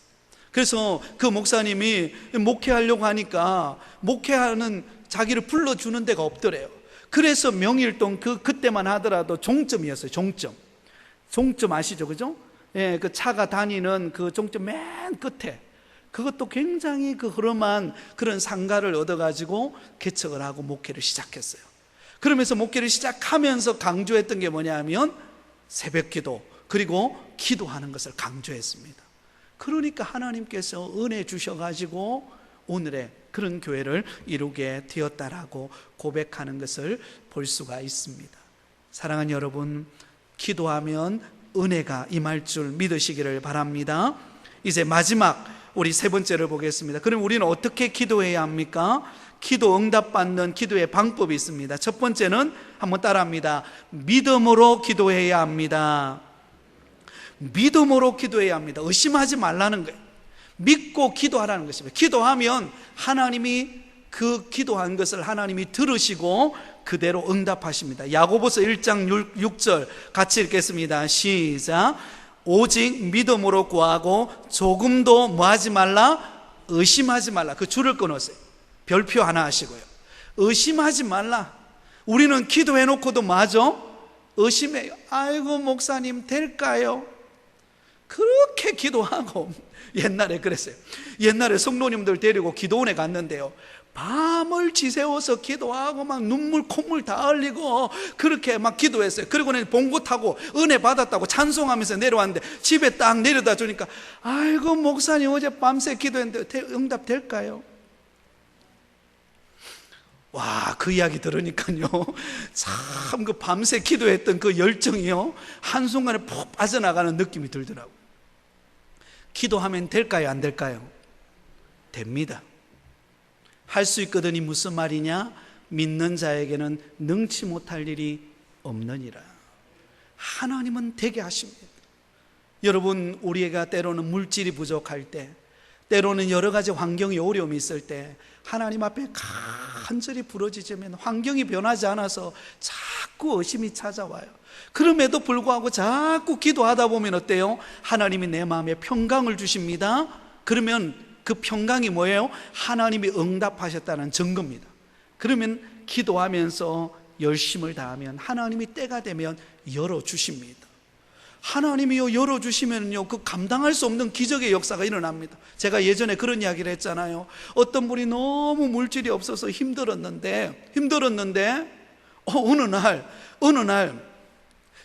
그래서 그 목사님이 목회하려고 하니까 목회하는 자기를 불러주는 데가 없더래요. 그래서 명일동 그때만 하더라도 종점이었어요. 종점 아시죠? 그죠? 예, 그 차가 다니는 그 종점 맨 끝에, 그것도 굉장히 그 흐름한 그런 상가를 얻어가지고 개척을 하고 목회를 시작했어요. 그러면서 목회를 시작하면서 강조했던 게 뭐냐면 새벽 기도, 그리고 기도하는 것을 강조했습니다. 그러니까 하나님께서 은혜 주셔가지고 오늘의 그런 교회를 이루게 되었다라고 고백하는 것을 볼 수가 있습니다. 사랑하는 여러분, 기도하면 은혜가 임할 줄 믿으시기를 바랍니다. 이제 마지막 우리 세 번째를 보겠습니다. 그럼 우리는 어떻게 기도해야 합니까? 기도 응답받는 기도의 방법이 있습니다. 첫 번째는 한번 따라합니다. 믿음으로 기도해야 합니다. 믿음으로 기도해야 합니다. 의심하지 말라는 거예요. 믿고 기도하라는 것입니다. 기도하면 하나님이 그 기도한 것을 하나님이 들으시고 그대로 응답하십니다. 야고보서 1장 6절 같이 읽겠습니다. 시작. 오직 믿음으로 구하고 조금도 뭐하지 말라? 의심하지 말라. 그 줄을 끊으세요. 별표 하나 하시고요. 의심하지 말라. 우리는 기도해놓고도 뭐하죠? 의심해요. 아이고 목사님 될까요? 그렇게 기도하고 옛날에 그랬어요. 옛날에 성도님들 데리고 기도원에 갔는데요, 밤을 지새워서 기도하고 막 눈물 콧물 다 흘리고 그렇게 막 기도했어요. 그리고는 봉고 타고 은혜 받았다고 찬송하면서 내려왔는데 집에 딱 내려다 주니까 아이고 목사님 어제 밤새 기도했는데 응답 될까요? 와, 그 이야기 들으니까요, 참 그 밤새 기도했던 그 열정이요 한순간에 푹 빠져나가는 느낌이 들더라고요. 기도하면 될까요? 안 될까요? 됩니다. 할 수 있거든이 무슨 말이냐? 믿는 자에게는 능치 못할 일이 없느니라. 하나님은 되게 하십니다. 여러분, 우리가 때로는 물질이 부족할 때, 때로는 여러 가지 환경이 어려움이 있을 때 하나님 앞에 간절히 부르짖으면 환경이 변하지 않아서 자꾸 의심이 찾아와요. 그럼에도 불구하고 자꾸 기도하다 보면 어때요? 하나님이 내 마음에 평강을 주십니다. 그러면 그 평강이 뭐예요? 하나님이 응답하셨다는 증거입니다. 그러면 기도하면서 열심을 다하면 하나님이 때가 되면 열어주십니다. 하나님이요 열어주시면요 그 감당할 수 없는 기적의 역사가 일어납니다. 제가 예전에 그런 이야기를 했잖아요. 어떤 분이 너무 물질이 없어서 힘들었는데 어느 날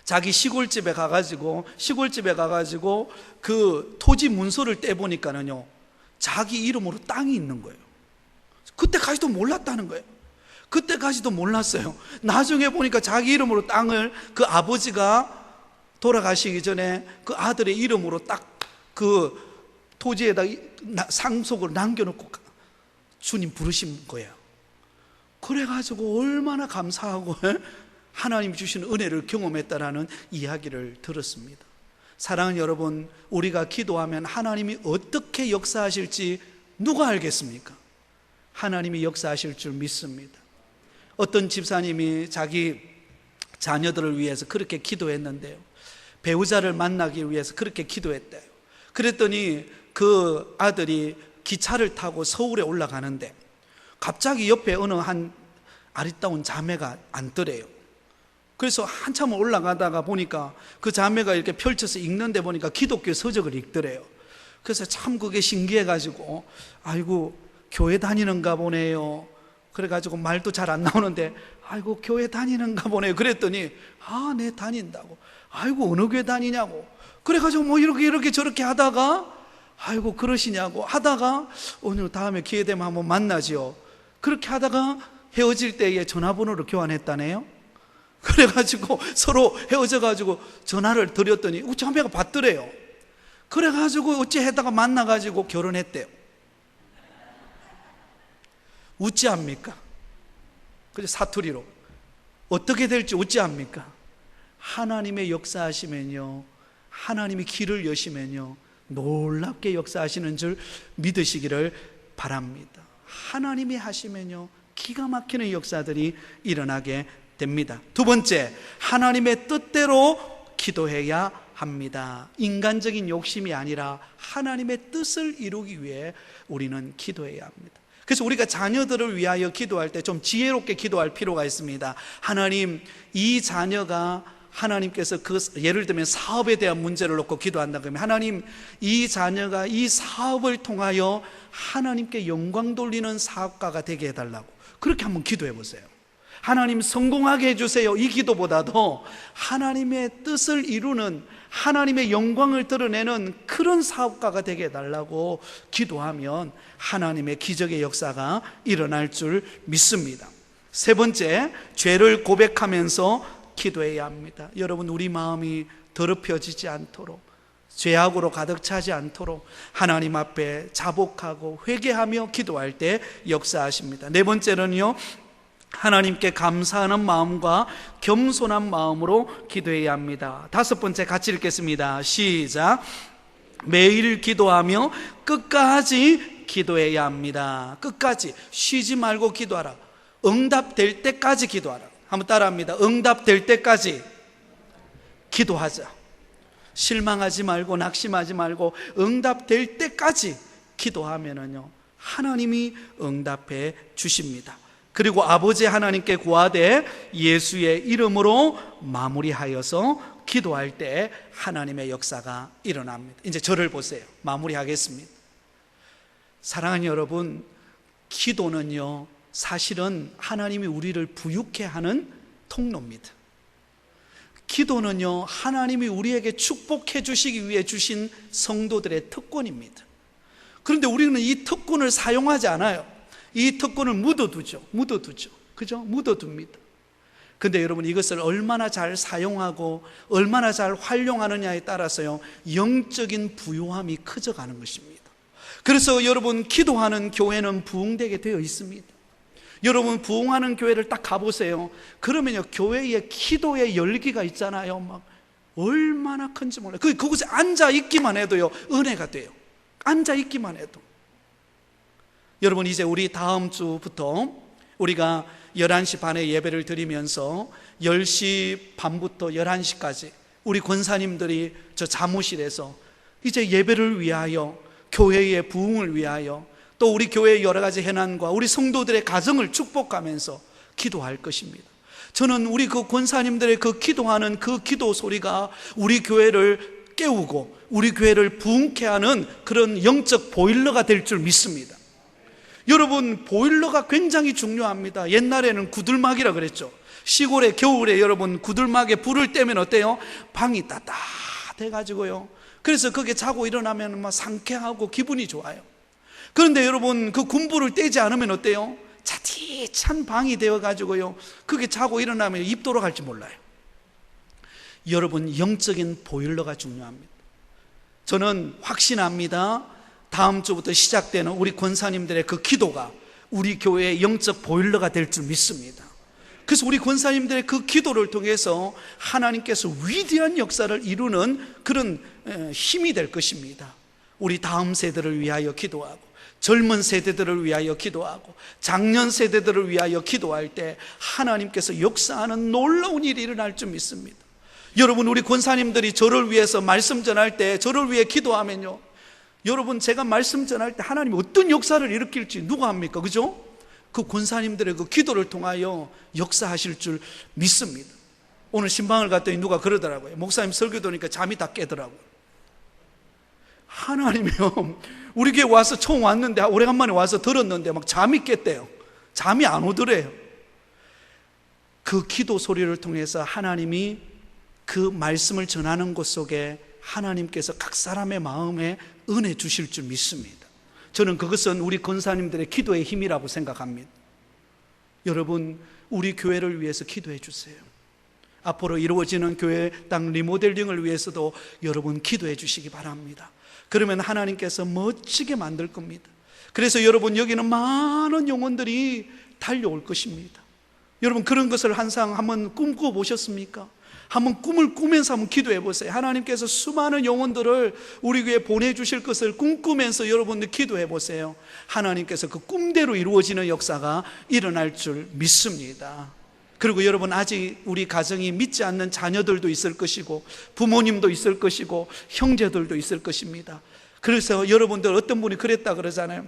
자기 시골집에 가가지고 그 토지 문서를 떼보니까는요 자기 이름으로 땅이 있는 거예요. 그때까지도 몰랐다는 거예요. 그때까지도 몰랐어요. 나중에 보니까 자기 이름으로 땅을 그 아버지가 돌아가시기 전에 그 아들의 이름으로 딱 그 토지에다 상속을 남겨놓고 주님 부르신 거예요. 그래가지고 얼마나 감사하고 하나님이 주시는 은혜를 경험했다라는 이야기를 들었습니다. 사랑하는 여러분, 우리가 기도하면 하나님이 어떻게 역사하실지 누가 알겠습니까? 하나님이 역사하실 줄 믿습니다. 어떤 집사님이 자기 자녀들을 위해서 그렇게 기도했는데요, 배우자를 만나기 위해서 그렇게 기도했대요. 그랬더니 그 아들이 기차를 타고 서울에 올라가는데 갑자기 옆에 어느 한 아리따운 자매가 앉더래요. 그래서 한참 올라가다가 보니까 그 자매가 이렇게 펼쳐서 읽는데 보니까 기독교 서적을 읽더래요. 그래서 참 그게 신기해가지고 아이고 교회 다니는가 보네요. 그래가지고 말도 잘 안 나오는데 아이고 교회 다니는가 보네요. 그랬더니 아, 네 다닌다고. 아이고 어느 교회 다니냐고. 그래가지고 뭐 이렇게 저렇게 하다가 아이고 그러시냐고 하다가 오늘 다음에 기회 되면 한번 만나지요. 그렇게 하다가 헤어질 때에 전화번호를 교환했다네요. 그래가지고 서로 헤어져가지고 전화를 드렸더니 자매가 받더래요. 그래가지고 어찌하다가 만나가지고 결혼했대요. 어찌합니까? 그래서 사투리로 어떻게 될지 어찌합니까? 하나님의 역사하시면요, 하나님이 길을 여시면요 놀랍게 역사하시는 줄 믿으시기를 바랍니다. 하나님이 하시면요 기가 막히는 역사들이 일어나게 됩니다. 두 번째, 하나님의 뜻대로 기도해야 합니다. 인간적인 욕심이 아니라 하나님의 뜻을 이루기 위해 우리는 기도해야 합니다. 그래서 우리가 자녀들을 위하여 기도할 때 좀 지혜롭게 기도할 필요가 있습니다. 하나님, 이 자녀가 하나님께서 예를 들면 사업에 대한 문제를 놓고 기도한다 그러면 하나님, 이 자녀가 이 사업을 통하여 하나님께 영광 돌리는 사업가가 되게 해달라고 그렇게 한번 기도해 보세요. 하나님 성공하게 해주세요. 이 기도보다도 하나님의 뜻을 이루는, 하나님의 영광을 드러내는 그런 사업가가 되게 해달라고 기도하면 하나님의 기적의 역사가 일어날 줄 믿습니다. 세 번째, 죄를 고백하면서 기도해야 합니다. 여러분, 우리 마음이 더럽혀지지 않도록, 죄악으로 가득 차지 않도록 하나님 앞에 자복하고 회개하며 기도할 때 역사하십니다. 네 번째는요, 하나님께 감사하는 마음과 겸손한 마음으로 기도해야 합니다. 다섯 번째 같이 읽겠습니다. 시작. 매일 기도하며 끝까지 기도해야 합니다. 끝까지 쉬지 말고 기도하라. 응답될 때까지 기도하라. 한번 따라합니다. 응답될 때까지 기도하자. 실망하지 말고 낙심하지 말고 응답될 때까지 기도하면은요, 하나님이 응답해 주십니다. 그리고 아버지 하나님께 구하되 예수의 이름으로 마무리하여서 기도할 때 하나님의 역사가 일어납니다. 이제 저를 보세요. 마무리하겠습니다. 사랑하는 여러분, 기도는요, 사실은 하나님이 우리를 부유케 하는 통로입니다. 기도는요, 하나님이 우리에게 축복해 주시기 위해 주신 성도들의 특권입니다. 그런데 우리는 이 특권을 사용하지 않아요. 이 특권을 묻어두죠. 그죠? 묻어둡니다. 근데 여러분, 이것을 얼마나 잘 사용하고 얼마나 잘 활용하느냐에 따라서요, 영적인 부요함이 커져가는 것입니다. 그래서 여러분, 기도하는 교회는 부흥되게 되어 있습니다. 여러분, 부흥하는 교회를 딱 가보세요. 그러면요, 교회에 기도의 열기가 있잖아요. 막 얼마나 큰지 몰라요. 그곳에 앉아 있기만 해도요, 은혜가 돼요. 앉아 있기만 해도. 여러분, 이제 우리 다음 주부터 우리가 11시 반에 예배를 드리면서 10시 반부터 11시까지 우리 권사님들이 저 사무실에서 이제 예배를 위하여, 교회의 부흥을 위하여, 또 우리 교회의 여러 가지 해난과 우리 성도들의 가정을 축복하면서 기도할 것입니다. 저는 우리 그 권사님들의 그 기도하는 그 기도 소리가 우리 교회를 깨우고 우리 교회를 부흥케 하는 그런 영적 보일러가 될 줄 믿습니다. 여러분, 보일러가 굉장히 중요합니다. 옛날에는 구들막이라 그랬죠. 시골에 겨울에 여러분 구들막에 불을 떼면 어때요? 방이 따뜻해가지고요, 그래서 거기에 자고 일어나면 막 상쾌하고 기분이 좋아요. 그런데 여러분, 그 군불을 떼지 않으면 어때요? 차디찬 방이 되어가지고요, 그게 자고 일어나면 입 돌아갈지 몰라요. 여러분, 영적인 보일러가 중요합니다. 저는 확신합니다. 다음 주부터 시작되는 우리 권사님들의 그 기도가 우리 교회의 영적 보일러가 될 줄 믿습니다. 그래서 우리 권사님들의 그 기도를 통해서 하나님께서 위대한 역사를 이루는 그런 힘이 될 것입니다. 우리 다음 세대를 위하여 기도하고, 젊은 세대들을 위하여 기도하고, 장년 세대들을 위하여 기도할 때 하나님께서 역사하는 놀라운 일이 일어날 줄 믿습니다. 여러분, 우리 권사님들이 저를 위해서 말씀 전할 때, 저를 위해 기도하면요, 여러분, 제가 말씀 전할 때 하나님이 어떤 역사를 일으킬지 누가 합니까? 그죠? 그 권사님들의 그 기도를 통하여 역사하실 줄 믿습니다. 오늘 신방을 갔더니 누가 그러더라고요. 목사님 설교 들으니까 잠이 다 깨더라고요. 하나님이요, 우리 교회 와서 처음 왔는데, 오래간만에 와서 들었는데 막 잠이 깼대요. 잠이 안 오더래요. 그 기도 소리를 통해서 하나님이 그 말씀을 전하는 곳 속에 하나님께서 각 사람의 마음에 은혜 주실 줄 믿습니다. 저는 그것은 우리 권사님들의 기도의 힘이라고 생각합니다. 여러분, 우리 교회를 위해서 기도해 주세요. 앞으로 이루어지는 교회 땅 리모델링을 위해서도 여러분 기도해 주시기 바랍니다. 그러면 하나님께서 멋지게 만들 겁니다. 그래서 여러분, 여기는 많은 영혼들이 달려올 것입니다. 여러분, 그런 것을 항상 한번 꿈꾸어 보셨습니까? 한번 꿈을 꾸면서 한번 기도해 보세요. 하나님께서 수많은 영혼들을 우리 교회에 보내주실 것을 꿈꾸면서 여러분들 기도해 보세요. 하나님께서 그 꿈대로 이루어지는 역사가 일어날 줄 믿습니다. 그리고 여러분, 아직 우리 가정이 믿지 않는 자녀들도 있을 것이고 부모님도 있을 것이고 형제들도 있을 것입니다. 그래서 여러분들, 어떤 분이 그랬다 그러잖아요.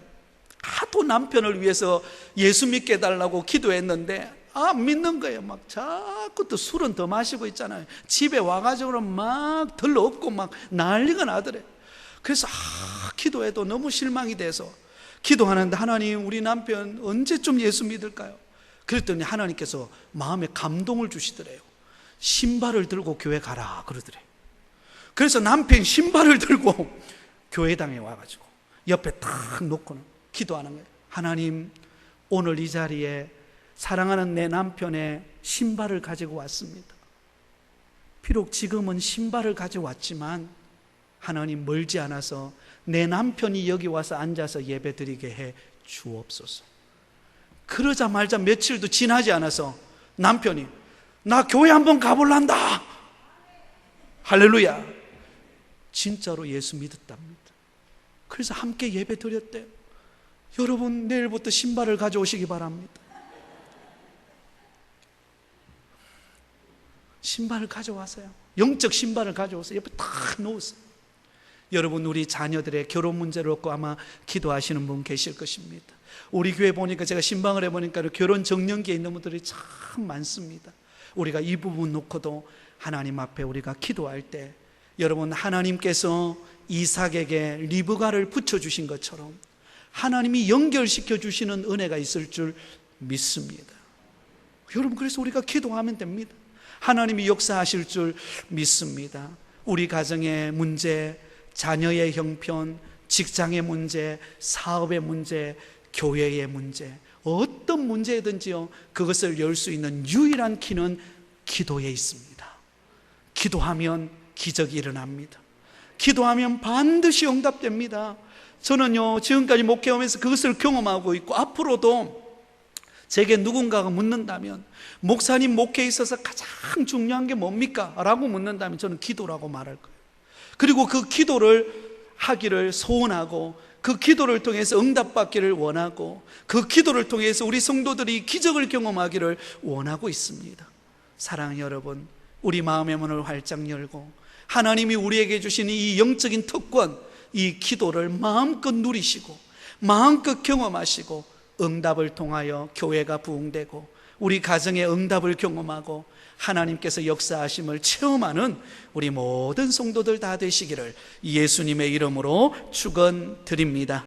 하도 남편을 위해서 예수 믿게 해달라고 기도했는데 안 믿는 거예요. 막 자꾸 또 술은 더 마시고 있잖아요. 집에 와가지고는 막 들러엎고 막 난리가 나더래. 그래서 기도해도 너무 실망이 돼서 기도하는데, 하나님, 우리 남편 언제쯤 예수 믿을까요? 그랬더니 하나님께서 마음에 감동을 주시더래요. 신발을 들고 교회 가라 그러더래요. 그래서 남편 신발을 들고 교회당에 와가지고 옆에 탁 놓고는 기도하는 거예요. 하나님, 오늘 이 자리에 사랑하는 내 남편의 신발을 가지고 왔습니다. 비록 지금은 신발을 가져왔지만 하나님, 멀지 않아서 내 남편이 여기 와서 앉아서 예배 드리게 해 주옵소서. 그러자마자 며칠도 지나지 않아서 남편이 나 교회 한번 가볼란다. 할렐루야. 진짜로 예수 믿었답니다. 그래서 함께 예배 드렸대요. 여러분, 내일부터 신발을 가져오시기 바랍니다. 신발을 가져와서요, 영적 신발을 가져와서 옆에 탁 놓으세요. 여러분, 우리 자녀들의 결혼 문제를 놓고 아마 기도하시는 분 계실 것입니다. 우리 교회 보니까, 제가 신방을 해보니까 결혼 정년기에 있는 분들이 참 많습니다. 우리가 이 부분 놓고도 하나님 앞에 우리가 기도할 때, 여러분, 하나님께서 이삭에게 리브가를 붙여주신 것처럼 하나님이 연결시켜 주시는 은혜가 있을 줄 믿습니다. 여러분, 그래서 우리가 기도하면 됩니다. 하나님이 역사하실 줄 믿습니다. 우리 가정의 문제, 자녀의 형편, 직장의 문제, 사업의 문제, 교회의 문제, 어떤 문제든지요, 그것을 열 수 있는 유일한 키는 기도에 있습니다. 기도하면 기적이 일어납니다. 기도하면 반드시 응답됩니다. 저는요, 지금까지 목회하면서 그것을 경험하고 있고, 앞으로도 제게 누군가가 묻는다면, 목사님 목회에 있어서 가장 중요한 게 뭡니까? 라고 묻는다면 저는 기도라고 말할 거예요. 그리고 그 기도를 하기를 소원하고, 그 기도를 통해서 응답받기를 원하고, 그 기도를 통해서 우리 성도들이 기적을 경험하기를 원하고 있습니다. 사랑하는 여러분, 우리 마음의 문을 활짝 열고 하나님이 우리에게 주신 이 영적인 특권, 이 기도를 마음껏 누리시고 마음껏 경험하시고, 응답을 통하여 교회가 부흥되고 우리 가정의 응답을 경험하고 하나님께서 역사하심을 체험하는 우리 모든 성도들 다 되시기를 예수님의 이름으로 축원드립니다.